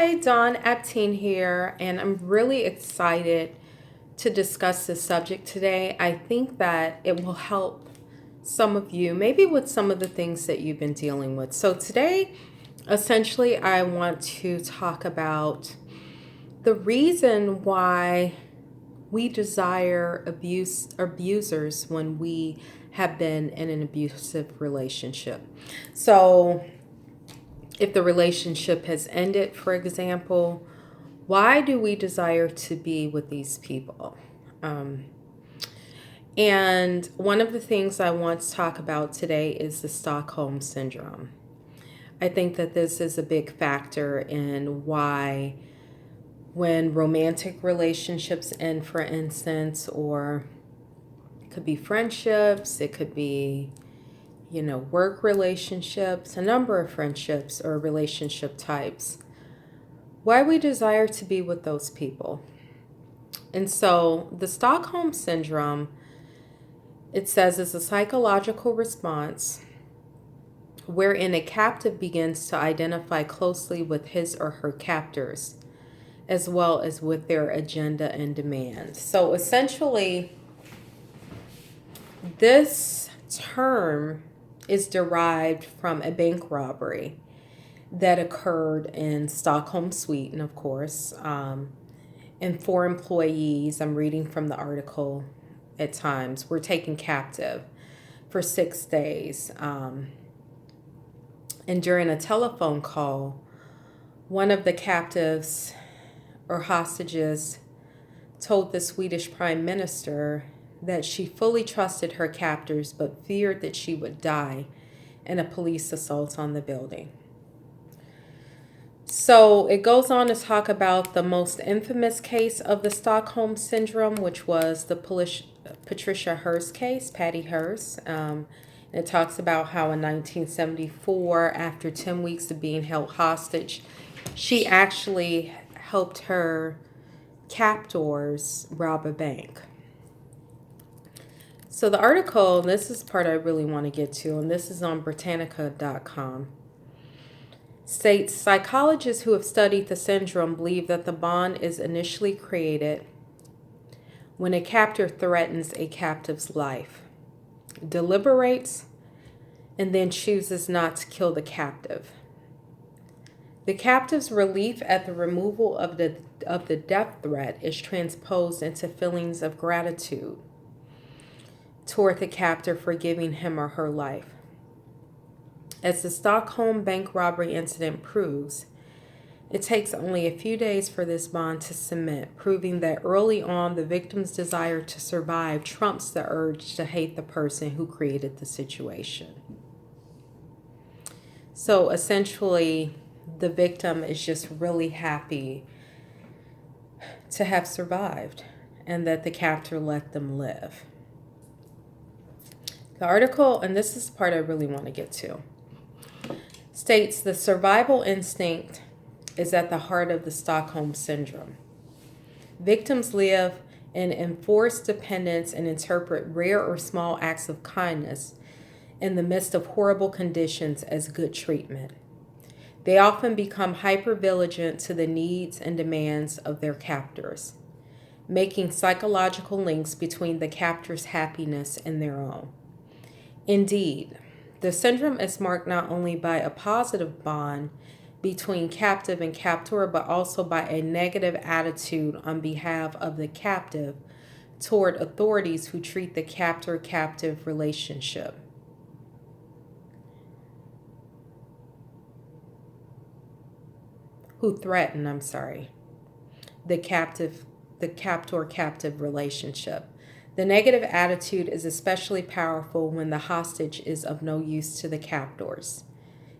Hi, Dawn Epting here, and I'm really excited to discuss this subject today. I think that it will help some of you, maybe with some of the things that you've been dealing with. So, today, essentially, I want to talk about the reason why we desire abusers when we have been in an abusive relationship. So, if the relationship has ended, for example, why do we desire to be with these people? Um, and one of the things I want to talk about today is the Stockholm Syndrome. I think that this is a big factor in why, when romantic relationships end, for instance, or it could be friendships, it could be work relationships, a number of friendships or relationship types, why we desire to be with those people. And so the Stockholm Syndrome, it says, is a psychological response wherein a captive begins to identify closely with his or her captors, as well as with their agenda and demands. So essentially, this term is derived from a bank robbery that occurred in Stockholm, Sweden, of course. And 4 employees, I'm reading from the article at times, were taken captive for 6 days. And during a telephone call, one of the captives or hostages told the Swedish Prime Minister that she fully trusted her captors but feared that she would die in a police assault on the building. So it goes on to talk about the most infamous case of the Stockholm Syndrome, which was the Patricia Hearst case, Patty Hearst. It talks about how in 1974, after 10 weeks of being held hostage, she actually helped her captors rob a bank. So the article, this is the part I really want to get to, and this is on Britannica.com. States psychologists who have studied the syndrome believe that the bond is initially created when a captor threatens a captive's life, deliberates, and then chooses not to kill the captive. The captive's relief at the removal of the death threat is transposed into feelings of gratitude toward the captor for giving him or her life. As the Stockholm bank robbery incident proves, it takes only a few days for this bond to cement, proving that early on the victim's desire to survive trumps the urge to hate the person who created the situation. So essentially, the victim is just really happy to have survived and that the captor let them live. The article, and this is the part I really want to get to, states the survival instinct is at the heart of the Stockholm Syndrome. Victims live in enforced dependence and interpret rare or small acts of kindness in the midst of horrible conditions as good treatment. They often become hypervigilant to the needs and demands of their captors, making psychological links between the captor's happiness and their own. Indeed, the syndrome is marked not only by a positive bond between captive and captor, but also by a negative attitude on behalf of the captive toward authorities who treat the captor-captive relationship. The captor-captive relationship. The negative attitude is especially powerful when the hostage is of no use to the captors,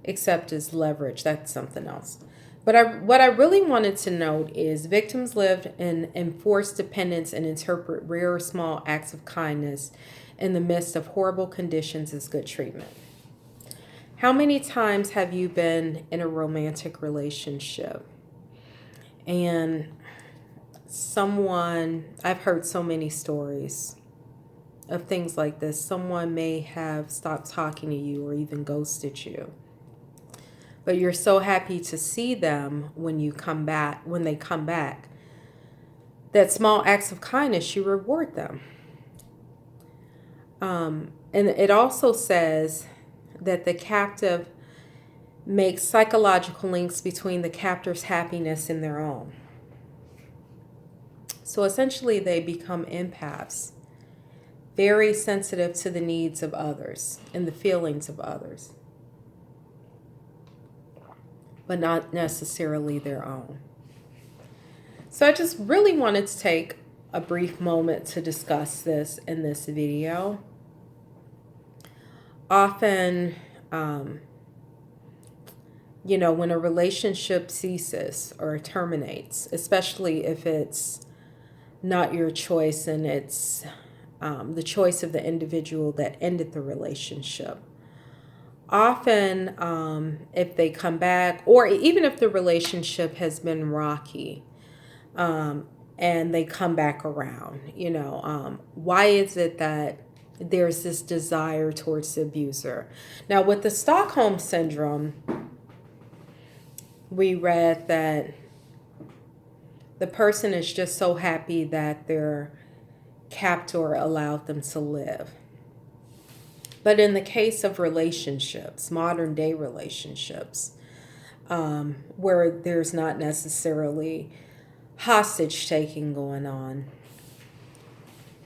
except as leverage. That's something else. But what I really wanted to note is victims lived in enforced dependence and interpret rare or small acts of kindness in the midst of horrible conditions as good treatment. How many times have you been in a romantic relationship and I've heard so many stories of things like this. Someone may have stopped talking to you or even ghosted you. but you're so happy to see them when they come back, that small acts of kindness, you reward them. And it also says that the captive makes psychological links between the captor's happiness and their own. So essentially, they become empaths, very sensitive to the needs of others and the feelings of others, but not necessarily their own. So I just really wanted to take a brief moment to discuss this in this video. Often, when a relationship ceases or terminates, especially if it's not your choice and it's the choice of the individual that ended the relationship. Often, if they come back, or even if the relationship has been rocky, and they come back around, why is it that there's this desire towards the abuser? Now, with the Stockholm Syndrome, we read that the person is just so happy that their captor allowed them to live. But in the case of relationships, modern day relationships, where there's not necessarily hostage taking going on,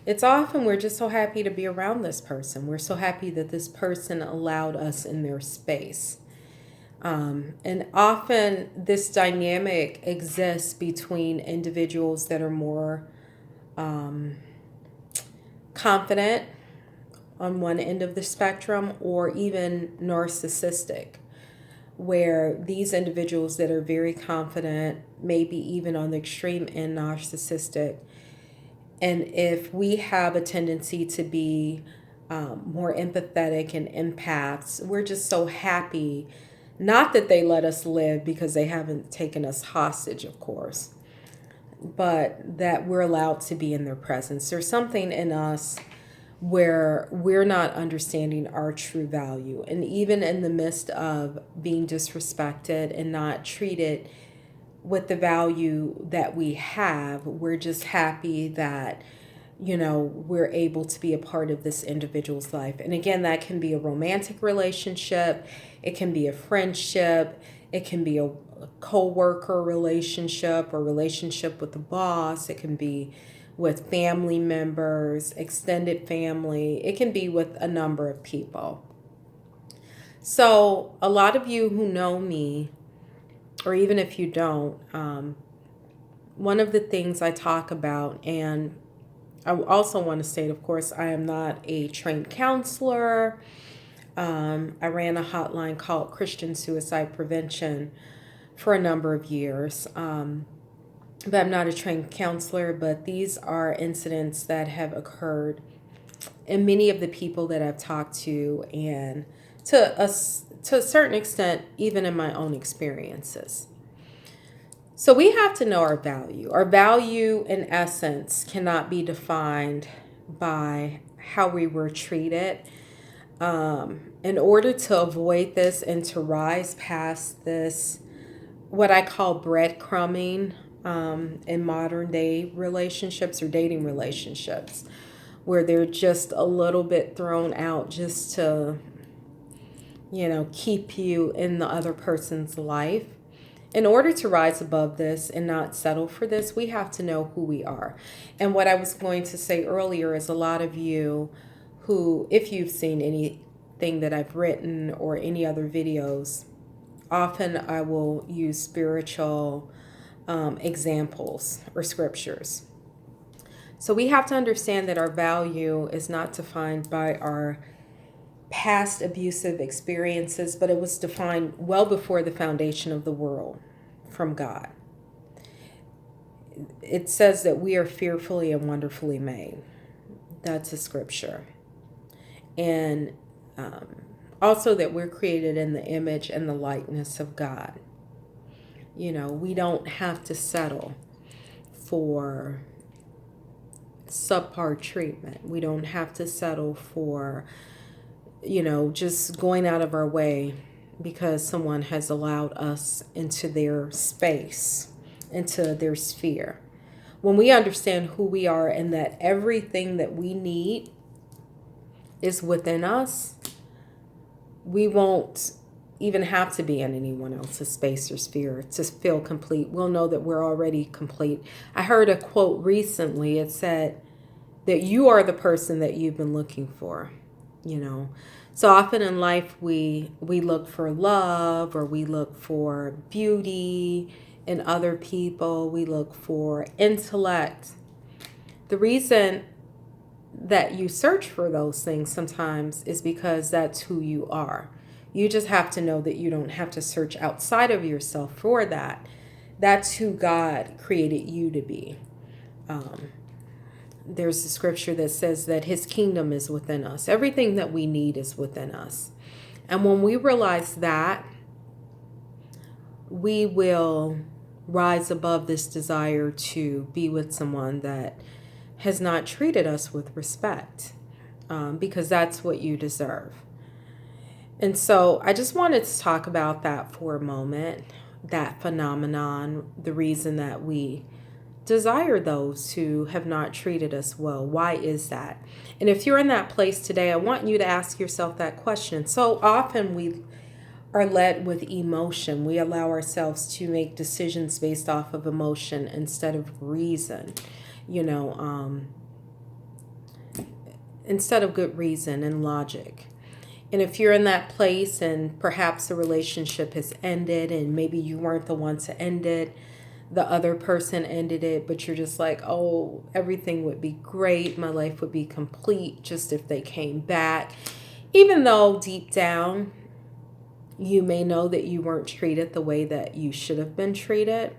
it's often we're just so happy to be around this person. We're so happy that this person allowed us in their space. And often this dynamic exists between individuals that are more confident on one end of the spectrum, or even narcissistic, where these individuals that are very confident, maybe even on the extreme end narcissistic, and if we have a tendency to be more empathetic and empaths, we're just so happy, not that they let us live because they haven't taken us hostage, of course, but that we're allowed to be in their presence. There's something in us where we're not understanding our true value. And even in the midst of being disrespected and not treated with the value that we have, we're just happy that, we're able to be a part of this individual's life. And again, that can be a romantic relationship. It can be a friendship. It can be a co-worker relationship or relationship with the boss. It can be with family members, extended family. It can be with a number of people. So a lot of you who know me, or even if you don't, one of the things I talk about, and I also want to state, of course, I am not a trained counselor. I ran a hotline called Christian Suicide Prevention for a number of years. But I'm not a trained counselor, but these are incidents that have occurred in many of the people that I've talked to, and to a certain extent, even in my own experiences. So we have to know our value. Our value, in essence, cannot be defined by how we were treated. In order to avoid this and to rise past this, what I call breadcrumbing, in modern day relationships or dating relationships, where they're just a little bit thrown out just to, keep you in the other person's life. In order to rise above this and not settle for this, we have to know who we are. And what I was going to say earlier is, a lot of you who, if you've seen anything that I've written or any other videos, often I will use spiritual examples or scriptures. So we have to understand that our value is not defined by our past abusive experiences, but it was defined well before the foundation of the world from God. It says that we are fearfully and wonderfully made. That's a scripture. And also that we're created in the image and the likeness of God. We don't have to settle for subpar treatment. We don't have to settle for, just going out of our way because someone has allowed us into their space, into their sphere. When we understand who we are and that everything that we need is within us, we won't even have to be in anyone else's space or sphere to feel complete. We'll know that we're already complete. I heard a quote recently. It said that you are the person that you've been looking for, you know. So often in life we look for love, or we look for beauty in other people. We look for intellect. The reason that you search for those things sometimes is because that's who you are. You just have to know that you don't have to search outside of yourself for that. That's who God created you to be. There's a scripture that says that his kingdom is within us. Everything that we need is within us. And when we realize that, we will rise above this desire to be with someone that has not treated us with respect, because that's what you deserve. And so I just wanted to talk about that for a moment, that phenomenon, the reason that we desire those who have not treated us well. Why is that? And if you're in that place today, I want you to ask yourself that question. So often we are led with emotion. We allow ourselves to make decisions based off of emotion instead of reason, instead of good reason and logic. And if you're in that place and perhaps the relationship has ended and maybe you weren't the one to end it, the other person ended it, but you're just like, oh, everything would be great. My life would be complete just if they came back. Even though deep down, you may know that you weren't treated the way that you should have been treated.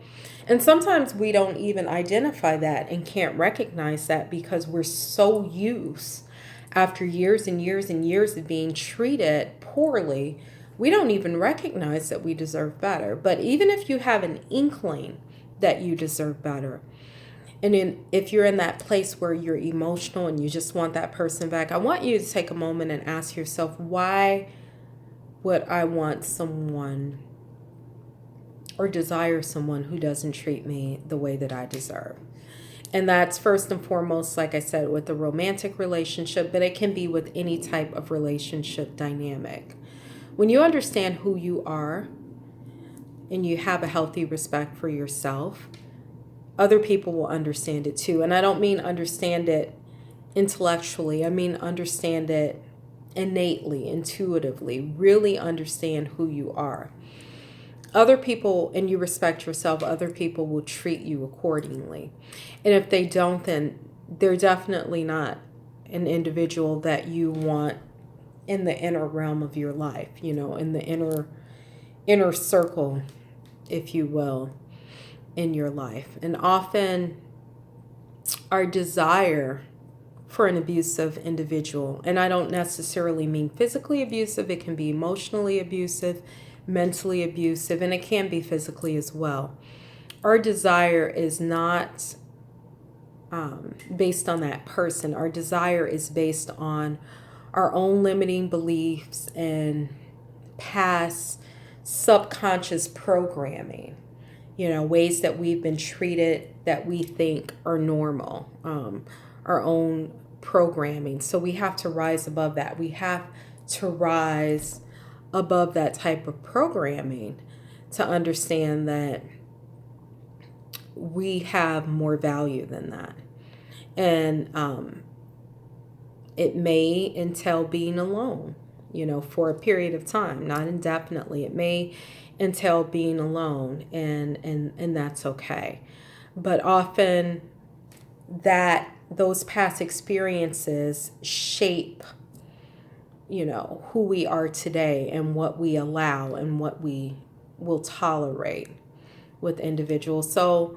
And sometimes we don't even identify that and can't recognize that because we're so used, after years and years and years of being treated poorly, we don't even recognize that we deserve better. But even if you have an inkling that you deserve better, and if you're in that place where you're emotional and you just want that person back, I want you to take a moment and ask yourself, why would I want someone or desire someone who doesn't treat me the way that I deserve? And that's first and foremost, like I said, with a romantic relationship, but it can be with any type of relationship dynamic. When you understand who you are and you have a healthy respect for yourself, other people will understand it too. And I don't mean understand it intellectually. I mean understand it innately, intuitively, really understand who you are. Other people, and you respect yourself, other people will treat you accordingly. And if they don't, then they're definitely not an individual that you want in the inner realm of your life, in the inner circle, if you will, in your life. And often our desire for an abusive individual, and I don't necessarily mean physically abusive, it can be emotionally abusive, mentally abusive, and it can be physically as well. Our desire is not based on that person. Our desire is based on our own limiting beliefs and past subconscious programming, ways that we've been treated that we think are normal, our own programming. So we have to rise above that. We have to rise above that type of programming to understand that we have more value than that. And it may entail being alone, for a period of time, not indefinitely. It may entail being alone, and that's okay. But often those past experiences shape who we are today and what we allow and what we will tolerate with individuals. So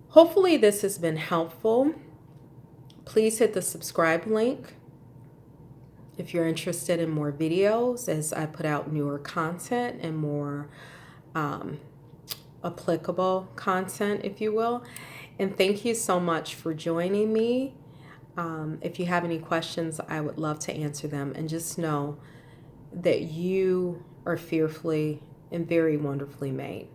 hopefully this has been helpful. Please hit the subscribe link if you're interested in more videos as I put out newer content and more applicable content, if you will. And thank you so much for joining me. If you have any questions, I would love to answer them. And just know that you are fearfully and very wonderfully made.